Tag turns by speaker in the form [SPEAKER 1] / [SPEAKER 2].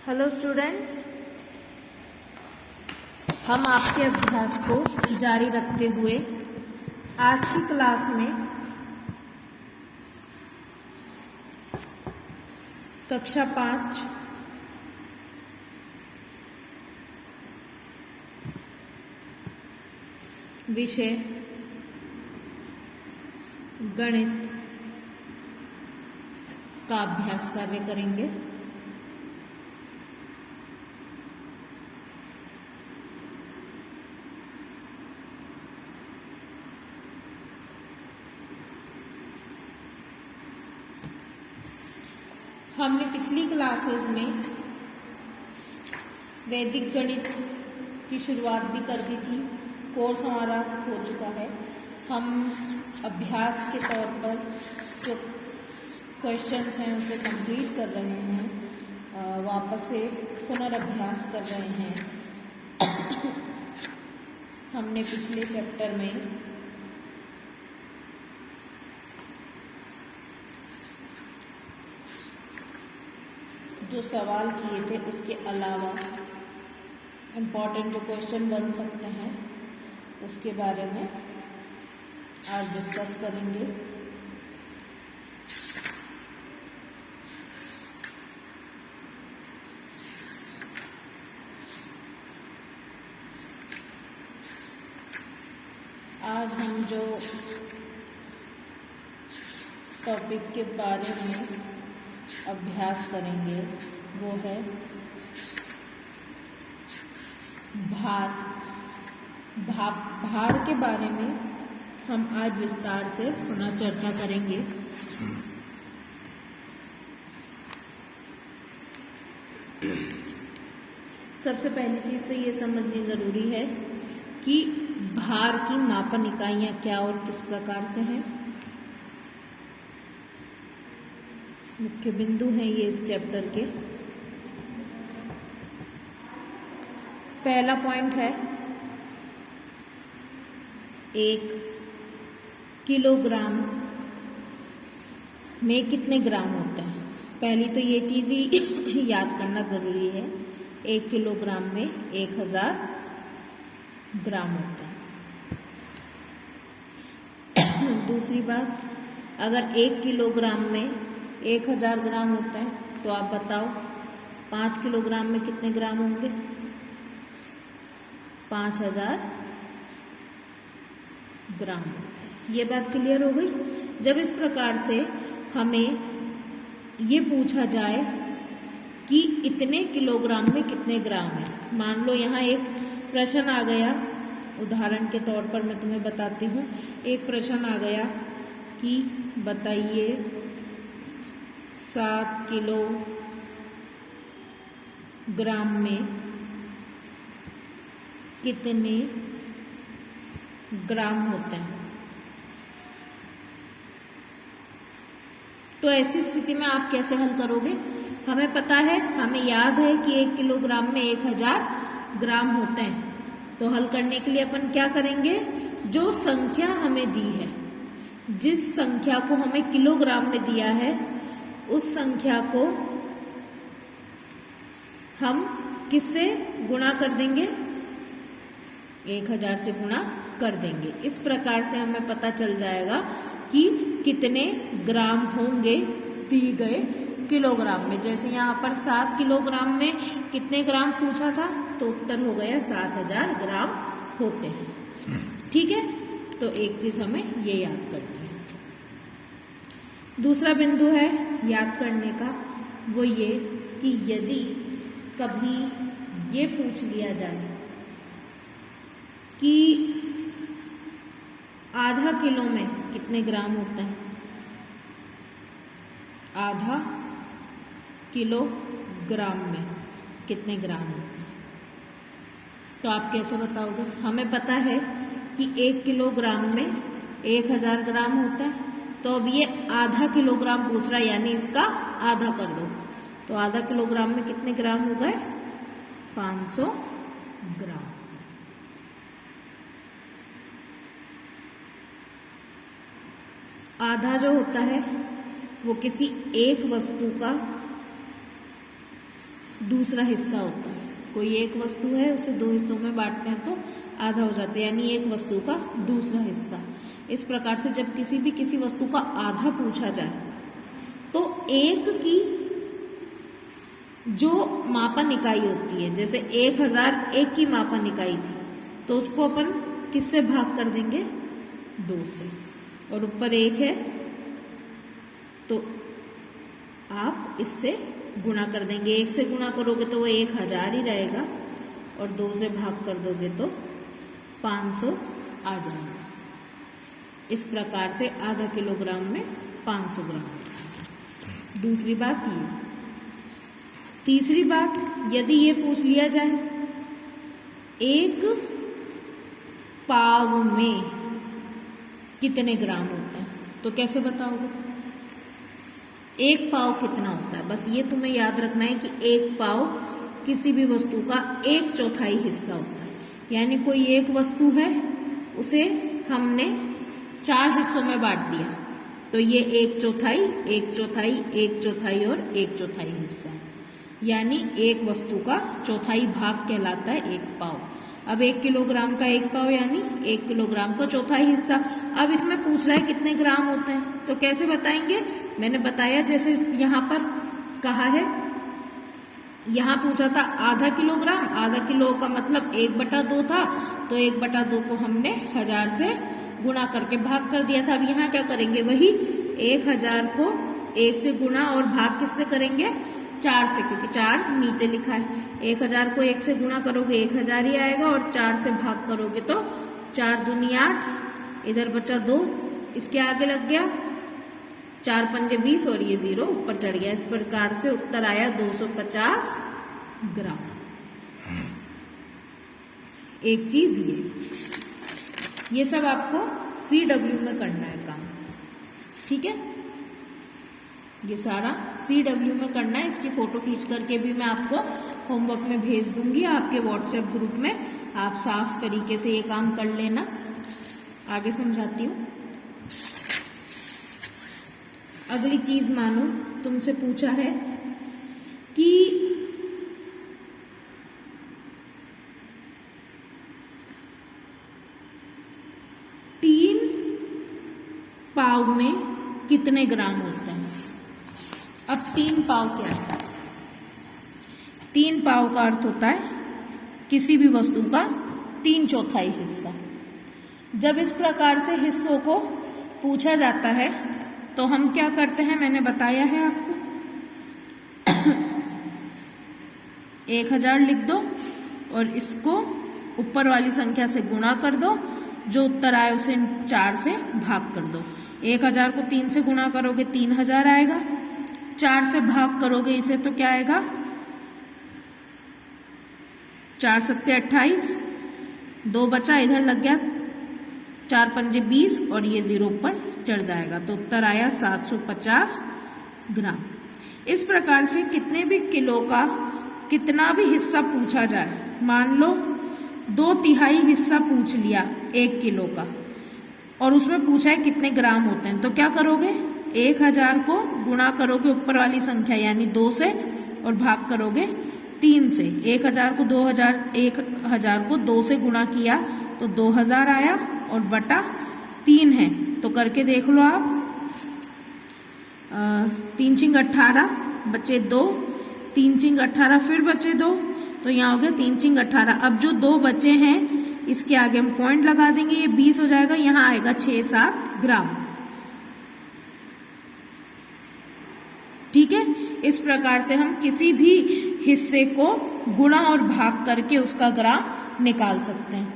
[SPEAKER 1] Hello students, हम आपके अभ्यास को जारी रखते हुए आज की क्लास में कक्षा 5 विषय गणित का अभ्यास कार्य करेंगे। हमने पिछली क्लासेस में वैदिक गणित की शुरुआत भी कर दी थी। कोर्स हमारा हो चुका है। हम अभ्यास के तौर पर जो क्वेश्चंस हैं उसे कंप्लीट कर रहे हैं, वापस से पुनर्अभ्यास कर रहे हैं। हमने पिछले चैप्टर में जो सवाल किए थे उसके अलावा इम्पॉर्टेंट जो क्वेश्चन बन सकते हैं उसके बारे में आज डिस्कस करेंगे। आज हम जो टॉपिक के बारे में अभ्यास करेंगे वो है भार के बारे में हम आज विस्तार से पुनः चर्चा करेंगे। सबसे पहली चीज तो ये समझनी जरूरी है कि भार की मापन इकाइयां क्या और किस प्रकार से हैं। मुख्य बिंदु हैं ये इस चैप्टर के। पहला पॉइंट है 1 किलोग्राम में कितने ग्राम होते हैं। पहली तो ये चीज़ ही याद करना ज़रूरी है, 1 किलोग्राम में 1000 ग्राम होते हैं। दूसरी बात, अगर 1 किलोग्राम में 1000 ग्राम होते हैं तो आप बताओ 5 किलोग्राम में कितने ग्राम होंगे। 5000 ग्राम। ये बात क्लियर हो गई। जब इस प्रकार से हमें ये पूछा जाए कि इतने किलोग्राम में कितने ग्राम है, मान लो यहाँ एक प्रश्न आ गया, उदाहरण के तौर पर मैं तुम्हें बताती हूँ। एक प्रश्न आ गया कि बताइए 7 किलोग्राम में कितने ग्राम होते हैं। तो ऐसी स्थिति में आप कैसे हल करोगे। हमें पता है, हमें याद है कि 1 किलोग्राम में 1000 ग्राम होते हैं। तो हल करने के लिए अपन क्या करेंगे, जो संख्या हमें दी है, जिस संख्या को हमें किलोग्राम में दिया है उस संख्या को हम किससे गुणा कर देंगे, 1000 से गुणा कर देंगे। इस प्रकार से हमें पता चल जाएगा कि कितने ग्राम होंगे दिए गए किलोग्राम में। जैसे यहाँ पर 7 किलोग्राम में कितने ग्राम पूछा था तो उत्तर हो गया 7000 ग्राम होते हैं। ठीक है, तो एक चीज हमें ये याद करनी है। दूसरा बिंदु है याद करने का, वो ये कि यदि कभी ये पूछ लिया जाए कि आधा किलो में कितने ग्राम होते हैं, आधा किलोग्राम में कितने ग्राम होते हैं, तो आप कैसे बताओगे। हमें पता है कि 1 किलोग्राम में 1000 ग्राम होता है। तो अब ये आधा किलोग्राम पूछ रहा है, यानी इसका आधा कर दो। तो आधा किलोग्राम में कितने ग्राम हो गए, 500 ग्राम। आधा जो होता है वो किसी एक वस्तु का दूसरा हिस्सा होता है। कोई एक वस्तु है, उसे दो हिस्सों में बांटते हैं तो आधा हो जाता है, यानी एक वस्तु का दूसरा हिस्सा। इस प्रकार से जब किसी वस्तु का आधा पूछा जाए तो एक की जो मापन इकाई होती है, जैसे 1001 की मापन इकाई थी, तो उसको अपन किससे भाग कर देंगे? 2 से। और ऊपर 1 है तो आप इससे गुणा कर देंगे। 1 से गुणा करोगे तो वो 1000 ही रहेगा, और 2 से भाग कर दोगे तो 500 आ जाएगा। इस प्रकार से आधा किलोग्राम में 500 ग्राम। दूसरी बात ये। तीसरी बात, यदि ये पूछ लिया जाए 1 पाव में कितने ग्राम होते हैं, तो कैसे बताओगे? 1 पाव कितना होता है? बस ये तुम्हें याद रखना है कि 1 पाव किसी भी वस्तु का 1/4 हिस्सा होता है। यानी कोई एक वस्तु है, उसे हमने 4 हिस्सों में बांट दिया, तो ये 1/4, 1/4, 1/4 और 1/4 हिस्सा है। यानी एक वस्तु का चौथाई भाग कहलाता है 1 पाव। अब 1 किलोग्राम का 1 पाव यानी 1 किलोग्राम का चौथाई हिस्सा। अब इसमें पूछ रहा है कितने ग्राम होते हैं, तो कैसे बताएंगे? मैंने बताया, जैसे यहाँ पर कहा है, यहाँ पूछा था आधा किलोग्राम, आधा किलो का मतलब 1/2 था, तो 1/2 को हमने 1000 से गुणा करके भाग कर दिया था। अब यहाँ क्या करेंगे? वही 1000 को 1 से गुणा और भाग किससे करेंगे? 4 से, क्योंकि 4 नीचे लिखा है। 1000 को 1 से गुणा करोगे 1000 ही आएगा, और 4 से भाग करोगे तो 4 दूनी 8, इधर बचा 2, इसके आगे लग गया 4 पंजे 20 और ये 0 ऊपर चढ़ गया। इस प्रकार से उत्तर आया 250 ग्राम। एक चीज ये सब आपको CW में करना है काम, ठीक है? ये सारा CW में करना है। इसकी फोटो खींच करके भी मैं आपको होमवर्क में भेज दूंगी आपके व्हाट्सएप ग्रुप में। आप साफ तरीके से ये काम कर लेना। आगे समझाती हूँ। अगली चीज मानो तुमसे पूछा है कि पाव में कितने ग्राम होते हैं। अब 3 पाव क्या है? 3 पाव का अर्थ होता है किसी भी वस्तु का 3/4 हिस्सा। जब इस प्रकार से हिस्सों को पूछा जाता है तो हम क्या करते हैं, मैंने बताया है आपको। 1000 लिख दो और इसको ऊपर वाली संख्या से गुणा कर दो, जो उत्तर आए उसे 4 से भाग कर दो। 1000 को 3 से गुणा करोगे 3000 आएगा, 4 से भाग करोगे इसे तो क्या आएगा? 4 सत्ते 28, 2 बचा, इधर लग गया 4 पंजे 20 और ये 0 पर चढ़ जाएगा, तो उत्तर आया 750 ग्राम। इस प्रकार से कितने भी किलो का कितना भी हिस्सा पूछा जाए, मान लो 2/3 हिस्सा पूछ लिया 1 किलो का, और उसमें पूछा है कितने ग्राम होते हैं, तो क्या करोगे? 1000 को गुणा करोगे ऊपर वाली संख्या यानी 2 से और भाग करोगे 3 से। 1000 को 2 से गुणा किया तो 2000 आया और बटा 3 है, तो करके देख लो आप। 3 × 18 बचे 2, 3 × 18 फिर बचे 2, तो यहाँ हो गया 3 × 18। अब जो 2 बचे हैं इसके आगे हम पॉइंट लगा देंगे, ये 20 हो जाएगा, यहाँ आएगा 6-7 ग्राम। ठीक है? इस प्रकार से हम किसी भी हिस्से को गुणा और भाग करके उसका ग्राम निकाल सकते हैं।